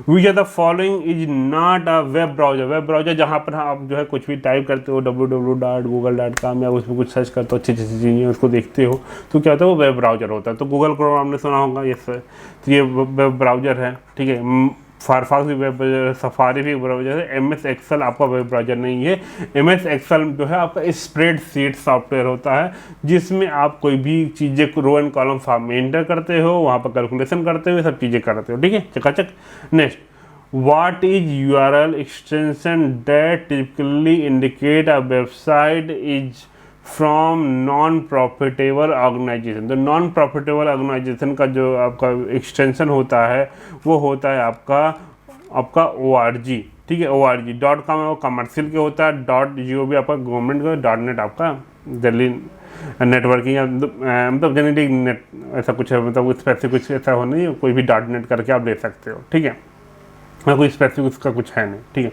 Speaker 1: which are the following is not a web browser. Web browser जहाँ पर आप जो है कुछ भी टाइप करते हो www.google.com या उसमें कुछ सर्च करते हो, अच्छी अच्छी चीज़ें उसको देखते हो, तो क्या होता है, वो वेब ब्राउजर होता है। तो गूगल क्रोम आपने सुना होगा, ये तो ये वेब ब्राउजर है, ठीक है। फायरफॉक्स भी वेब ब्राउजर है, सफारी भी ब्राउजर है। MS एक्सेल आपका वेब ब्राउजर नहीं है। MS एक्सेल जो है आपका स्प्रेडशीट सॉफ्टवेयर होता है, जिसमें आप कोई भी चीज़ें रो एंड कॉलम फॉर्म में एंटर करते हो, वहाँ पर कैलकुलेशन करते हो, सब चीज़ें करते हो, ठीक है, चकाचक। Next, what is URL extension that typically indicate a website is from non profitable organization. तो नॉन प्रॉफिटेबल ऑर्गेनाइजेशन का जो आपका एक्सटेंशन होता है वो होता है आपका ORG, ठीक है। ORG.com है वो कमर्शियल के होता है, .gov आपका गवर्नमेंट का, .net आपका दिल्ली नेटवर्किंग, मतलब जेनेटिक नेट ऐसा कुछ है, मतलब स्पेसिफिक कुछ ऐसा हो नहीं, कोई भी .net करके आप ले सकते हो, ठीक है, कोई स्पेसिफिक उसका कुछ है नहीं, ठीक है।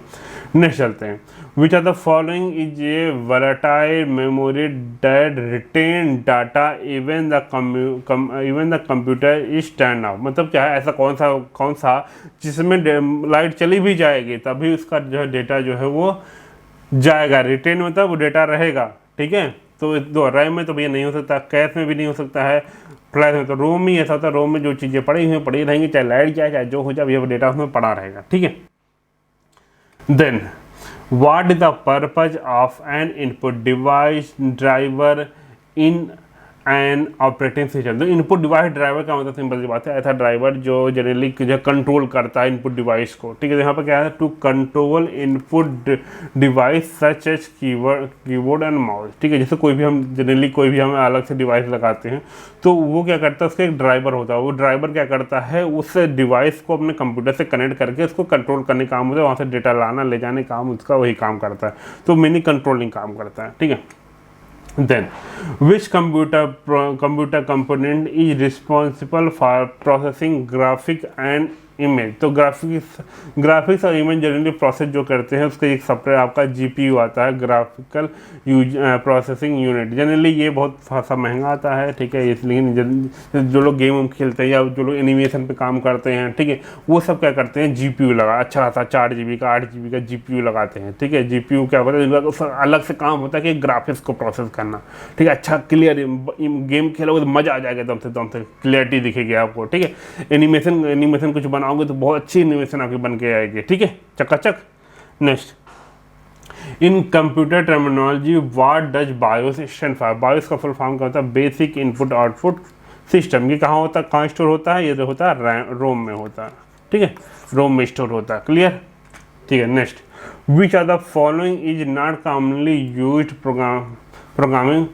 Speaker 1: नेक्स्ट चलते हैं, which are the following is a volatile memory that retain data even the computer is turn off. मतलब क्या है, ऐसा कौन सा जिसमें लाइट चली भी जाएगी तभी उसका जो है डेटा जो है वो जाएगा, रिटेन मतलब वो डेटा रहेगा, ठीक है। तो रैम में तो भैया नहीं हो सकता, कैश में भी नहीं हो सकता है, फ्लैश में तो रोम ही ऐसा होता है, रोम में जो चीज़ें पड़ी हुई पड़ी रहेंगी, चाहे लाइट जाए चाहे जो हो जाए, ये डेटा उसमें पड़ा रहेगा, ठीक है। Then what is the purpose of an input device driver in an operating system. तो इनपुट डिवाइस ड्राइवर का मतलब सिंपल सी बात है, ऐसा ड्राइवर जो जनरली जो कंट्रोल करता है इनपुट डिवाइस को, ठीक है। यहाँ पर क्या है, to control input device such as keyboard and mouse, ठीक है। जैसे कोई भी हम जनरली कोई भी हम अलग से डिवाइस लगाते हैं तो वो क्या करता है, उसका एक ड्राइवर होता है, वो ड्राइवर क्या करता है, उस डिवाइस को अपने कंप्यूटर से कनेक्ट करके उसको कंट्रोल करने का काम होता है, वहाँ से डेटा लाना ले जाने का काम उसका वही काम करता है, तो मिनी कंट्रोलिंग काम करता है, ठीक है। Then, which computer component is responsible for processing graphic and image. तो ग्राफिक्स और इमेज जनरली प्रोसेस जो करते हैं उसका एक सॉफ्टवेयर आपका GPU आता है, ग्राफिकल प्रोसेसिंग यूनिट। जनरली ये बहुत सा महंगा आता है, ठीक है, इसलिए जो लोग गेम खेलते हैं या जो लोग एनिमेशन पे काम करते हैं, ठीक है, वो सब क्या करते हैं, GPU लगा, अच्छा खासा 4 GB का 8 GB का GPU लगाते हैं, ठीक है। GPU क्या होता है, इनका अलग से काम होता है कि ग्राफिक्स को प्रोसेस करना, ठीक है, अच्छा क्लियर गेम खेलोगे तो मज़ा आ जाएगा, एकदम से क्लियरिटी दिखेगी आपको, ठीक है। एनिमेशन कुछ बनाओगे तो बहुत अच्छी एनिमेशन आपकी बन के आएगी, ठीक है, चकाचक। Next, in computer terminology what does BIOS stand for. BIOS का फुल फॉर्म क्या होता है, बेसिक इनपुट आउटपुट सिस्टम। ये कहाँ होता है, कहाँ स्टोर होता है, ये जो होता है रोम में होता है, ठीक है, रोम में स्टोर होता है, क्लियर, ठीक है। Next, which are the following is not commonly used programming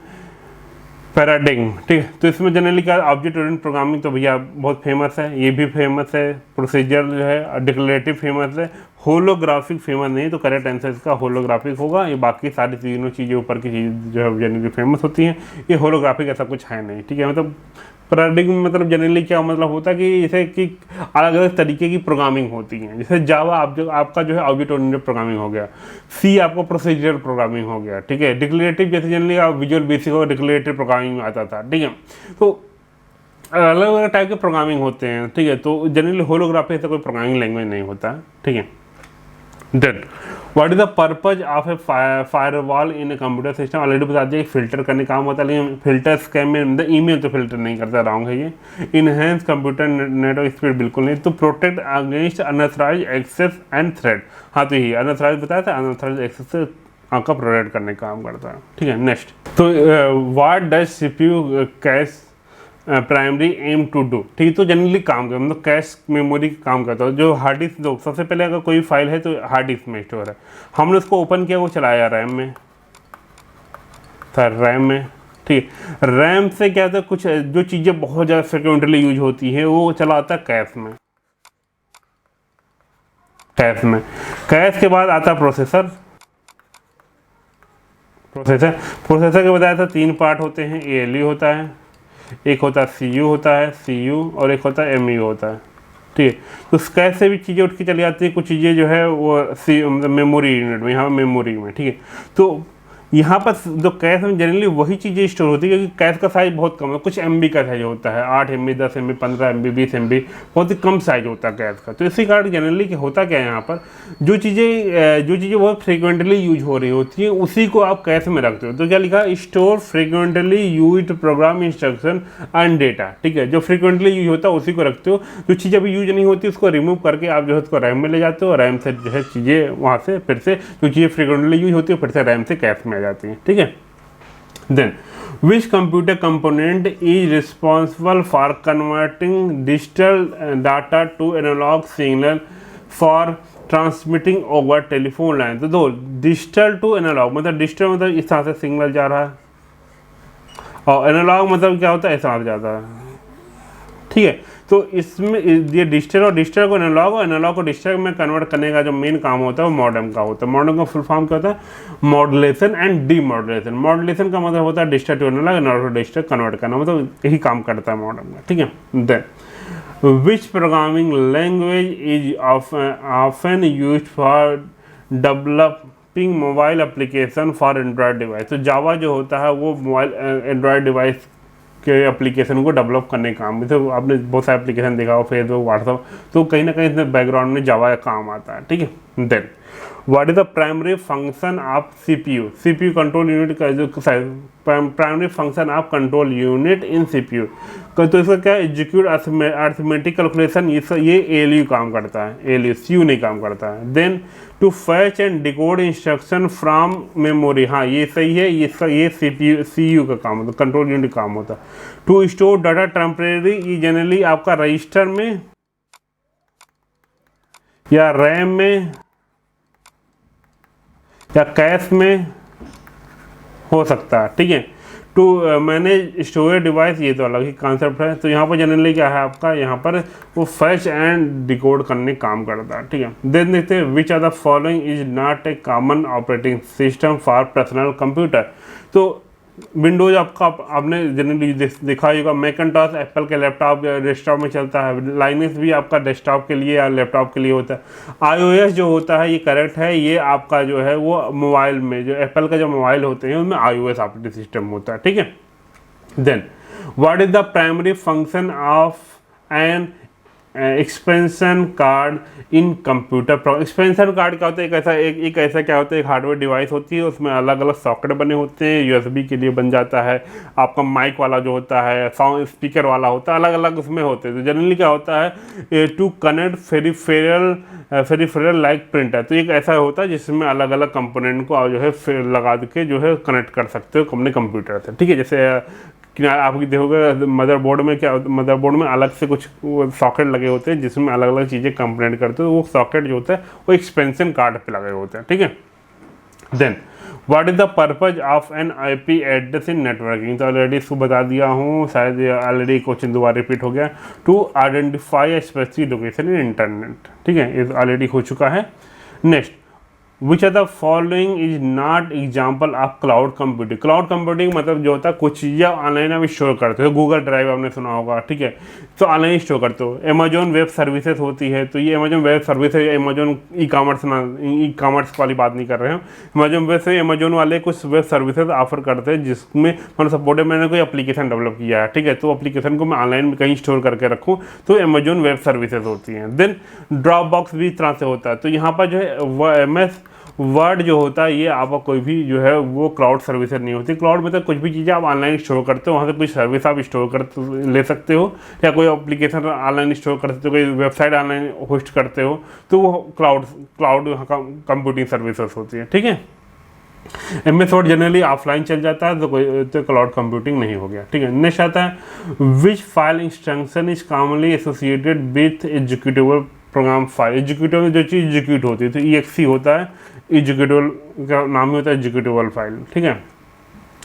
Speaker 1: paradigm, ठीक है। तो इसमें जनरली क्या, ऑब्जेक्ट ओरिएंटेड प्रोग्रामिंग तो भैया बहुत फेमस है, ये भी फेमस है, प्रोसीजर जो है, डिक्लेरेटिव फेमस है, होलोग्राफिक फेमस नहीं, तो करेक्ट आंसर इसका होलोग्राफिक होगा। ये बाकी सारी तीनों चीज़ें ऊपर की चीज़ जो है जनरली फेमस होती हैं, ये होलोग्राफिक ऐसा कुछ है नहीं, ठीक है, मतलब पैराडिग्म मतलब जनरली क्या मतलब होता है कि जैसे कि अलग अलग तरीके की प्रोग्रामिंग होती है। जैसे जावा आपका जो है ऑब्जेक्ट ओरिएंटेड प्रोग्रामिंग हो गया, सी आपको प्रोसीजरल प्रोग्रामिंग हो गया, ठीक है। डिक्लेरेटिव जैसे जनरली आप विजुअल बेसिक और डिक्लेरेटिव प्रोग्रामिंग में आता था, ठीक है। तो अलग अलग टाइप के प्रोग्रामिंग होते हैं, ठीक है। तो जनरली होलोग्राफी से कोई प्रोग्रामिंग लैंग्वेज नहीं होता, ठीक है। Then what is the purpose of a firewall in a computer system, already बता दिया कि फिल्टर करने काम होता है, लेकिन फिल्टर स्कैम में ईमेल तो फिल्टर नहीं करता, रॉन्ग है ये। इनहेंस कंप्यूटर नेटवर्क स्पीड बिल्कुल नहीं। तो protect against unauthorised access and threat, हाँ तो यही अनऑथराइज बताया था, अनऑथराइज एक्सेस से आपका प्रोटेक्ट करने का काम करता है, ठीक है। नेक्स्ट, तो what does CPU cache primary aim to do, ठीक है। तो जनरली काम करता मतलब कैश मेमोरी काम करता है। जो हार्ड डिस्क दो सबसे पहले अगर कोई फाइल है तो हार्ड डिस्क में स्टोर है, हमने उसको ओपन किया, वो चलाया रैम में था, रैम में, ठीक है। रैम से क्या होता है, कुछ जो चीज़ें बहुत ज़्यादा फ्रिक्वेंटली यूज होती है वो चलाता है कैश में, कैश में। कैश के बाद आता है प्रोसेसर, प्रोसेसर के बताया था 3 पार्ट होते हैं, एएलयू होता है, एक होता है सीयू होता है, सीयू, और एक होता है एमयू होता है, ठीक है। तो कैश से भी चीज़ें उठ के चली जाती है, कुछ चीज़ें जो है वो मेमोरी यूनिट में, यहाँ मेमोरी में, ठीक है। तो यहाँ पर जो कैश में जनरली वही चीज़ें स्टोर होती है, क्योंकि कैश का साइज बहुत कम है, कुछ MB का साइज होता है, 8 MB, 10 MB, 15 MB, 20 MB, बहुत ही कम साइज होता है कैश का। तो इसी कारण जनरली होता क्या है, यहाँ पर जो चीज़ें बहुत फ्रिक्वेंटली यूज हो रही होती है उसी को आप कैश में रखते हो। तो क्या लिखा, store frequently use programme instruction and data, ठीक है। जो फ्रिक्वेंटली यूज होता है उसी को रखते हो, जो चीज़ अभी यूज नहीं होती उसको रिमूव करके आप जो है उसको रैम में ले जाते हो, रैम से जो है चीज़ें वहाँ से फिर से जो चीज़ें फ्रिक्वेंटली यूज होती है फिर से रैम से कैश में आ जाती हैं, ठीक है। Then which computer component is responsible for converting digital data to analog signal for transmitting over telephone line। तो दो डिजिटल टू एनालॉग मतलब डिजिटल मतलब इस तरह से सिग्नल जा रहा है, और एनालॉग मतलब क्या होता है, ऐसा जाता है, ठीक है। तो इसमें ये डिजिटल और डिजिटल को एनालॉग और एनालॉग को डिजिटल में कन्वर्ट करने का जो मेन काम होता है वो मॉडेम का होता है। मॉडेम का फुल फॉर्म क्या होता है, मॉड्यूलेशन एंड डीमॉड्यूलेशन। मॉड्यूलेशन का मतलब होता है digital to analogue, analogue to digital convert करना, मतलब यही काम करता है मॉडेम का, ठीक है। Then which programming language is often used for developing mobile application for Android device. तो जावा जो होता है वो मोबाइल एंड्रॉयड डिवाइस के एप्लीकेशन को डेवलप करने का काम, तो आपने बहुत सारे एप्लीकेशन देखा हो, फेसबुक, व्हाट्सअप, तो कहीं ना कहीं इसमें बैकग्राउंड में जावा का काम आता है, ठीक है। Then what is the primary function of CPU, CPU control unit का जो primary function of control unit in CPU, तो इसका क्या, एग्जीक्यूट अर्थमेटिक कैलकुलेशन, ये एएलयू काम करता है, एएलयू, सीयू नहीं काम करता है। Then to fetch and decode instruction from memory, हाँ ये सही है, ये सीयू का काम होता है, कंट्रोल यूनिट काम होता है। टू स्टोर डाटा टेम्परेरी, ये जनरली आपका रजिस्टर में या रैम में या कैश में हो सकता है, ठीक है। टू मैनेज स्टोरेज डिवाइस, ये तो अलग ही कॉन्सेप्ट है। तो यहाँ पर जनरली क्या है आपका, यहाँ पर वो फैच एंड डिकोड करने काम करता है, ठीक है। देन देखते हैं which are the following is not a common operating system for personal computer. तो विंडोज आपने जनरली देखा होगा, मैकिन्टॉश एप्पल के लैपटॉप या डेस्कटॉप में चलता है, लाइनक्स भी आपका डेस्कटॉप के लिए या लैपटॉप के लिए होता है। iOS जो होता है ये करेक्ट है, ये आपका जो है वो मोबाइल में, जो एप्पल का जो मोबाइल होते हैं उनमें iOS ऑपरेटिंग सिस्टम होता है, ठीक है। Then what is the primary function of an expansion card in computer. Expansion card क्या होता है, एक ऐसा क्या होता है, एक हार्डवेयर डिवाइस होती है, उसमें अलग अलग सॉकेट बने होते हैं, यूएसबी के लिए बन जाता है, आपका माइक वाला जो होता है, साउंड स्पीकर वाला होता है, अलग अलग उसमें होते हैं। तो जनरली क्या होता है, टू कनेक्ट फेरिफेरल लाइक प्रिंटर, तो एक ऐसा होता है जिसमें अलग अलग कंपोनेंट को जो है लगा के जो है कनेक्ट कर सकते हो अपने कंप्यूटर से, ठीक है। जैसे कि आप देखोगे मदरबोर्ड में क्या, मदरबोर्ड में अलग से कुछ सॉकेट लगे होते हैं जिसमें अलग अलग चीज़ें कंपोनेंट करते हैं, वो सॉकेट जो होता है वो एक्सपेंशन कार्ड पे लगे होते हैं, ठीक है। Then what is the purpose of an IP address in networking, तो ऑलरेडी इसको बता दिया हूँ, शायद ऑलरेडी क्वेश्चन दोबारा रिपीट हो गया। To identify specific location in internet, ठीक है, ये ऑलरेडी हो चुका है। Next which are the following is not example of cloud computing. Cloud computing मतलब जो होता है कुछ चीज़ें ऑनलाइन आप स्टोर करते हो, गूगल ड्राइव आपने सुना होगा, ठीक है, तो ऑनलाइन स्टोर करते हो। अमेजोन वेब सर्विसेज होती है, तो ये Amazon web services, Amazon e commerce वाली बात नहीं कर रहे हैं, अमेजोन वेब से अमेजोन वाले कुछ वेब सर्विसेज ऑफर करते हैं जिसमें मतलब सपोर्ट है मैंने कोई एप्लीकेशन डेवलप किया है, ठीक है, तो एप्लीकेशन को मैं ऑनलाइन में कहीं स्टोर करके रखूँ, तो अमेजोन वेब सर्विसेज होती हैं। देन ड्रॉप बॉक्स भी इस तरह से होता है। तो यहाँ पर जो है MS वर्ड जो होता है ये आपका कोई भी जो है वो क्लाउड सर्विसेज नहीं होती। क्लाउड में तो कुछ भी चीज़ें आप ऑनलाइन स्टोर करते हो, वहाँ से कोई सर्विस आप स्टोर कर ले सकते हो, या कोई एप्लीकेशन ऑनलाइन स्टोर कर सकते हो, कोई वेबसाइट ऑनलाइन होस्ट करते हो, तो वो क्लाउड कंप्यूटिंग सर्विसेज होती है, ठीक है। MS वर्ड जनरली ऑफलाइन चल जाता है, तो कोई तो क्लाउड कंप्यूटिंग नहीं हो गया, ठीक है। नेक्स्ट आता है which file instruction is commonly associated with executable program file. Executive जो चीज़ एग्जीक्यूट होती है तो EXE होता है, एग्जीक्यूटिबल का नाम ही होता है एग्जीक्यूटिबल फाइल, ठीक है।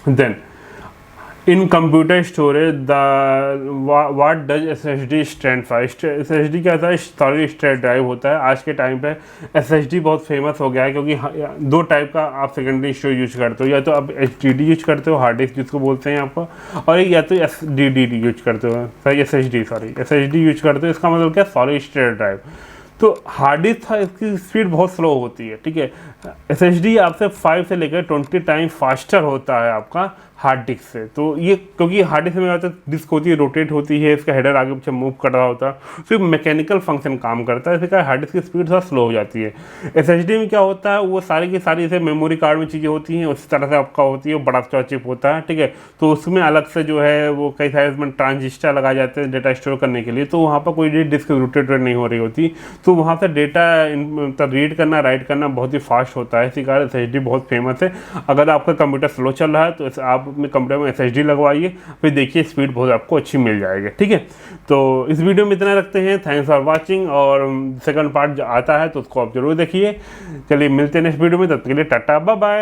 Speaker 1: Then in computer storage the what does SSD stand for. SSD क्या होता है, सॉलिड स्टेट ड्राइव होता है। आज के टाइम पे SSD बहुत फेमस हो गया है क्योंकि दो टाइप का आप सेकेंडरी स्टोरेज यूज करते हो, या तो आप HDD यूज करते हो, हार्ड डिस्क जिसको बोलते हैं आपको, और या तो SSD यूज करते हो, SSD यूज करते हो। इसका मतलब क्या, सॉलिड स्टेट ड्राइव। तो हार्ड डिस्क था, इसकी स्पीड बहुत स्लो होती है, ठीक है। SSD आपसे 5 से लेकर 20 टाइम फास्टर होता है आपका हार्ड डिस्क से। तो ये क्योंकि हार्ड डिस्क में आता है डिस्क होती है, रोटेट होती है, इसका हेडर आगे पीछे मूव कर रहा होता है, तो मैकेनिकल फंक्शन काम करता है, इसके कारण हार्ड डिस्क की स्पीड थोड़ा स्लो हो जाती है। SSD में क्या होता है, वो सारी की सारी जैसे मेमोरी कार्ड में चीज़ें होती हैं उसी तरह से आपका होती है, वो बड़ा सा चिप होता है, ठीक है। तो उसमें अलग से जो है वो कई सारे इसमें ट्रांजिस्टर लगाए जाते हैं डेटा स्टोर करने के लिए, तो वहाँ पर कोई डिस्क रोटेट नहीं हो रही होती, तो वहाँ से डेटा मतलब रीड करना राइट करना बहुत ही फास्ट होता है। इसी कारण SSD बहुत फेमस है। अगर आपका कंप्यूटर स्लो चल रहा है तो आप अपने कंप्यूटर में SSD लगवाइए, फिर देखिए स्पीड बहुत आपको अच्छी मिल जाएगी, ठीक है। तो इस वीडियो में इतना रखते हैं, थैंक्स फॉर वाचिंग, और सेकंड पार्ट जो आता है तो उसको आप जरूर देखिए। चलिए मिलते हैं नेक्स्ट वीडियो में, तब तक के लिए टाटा बाय बाय।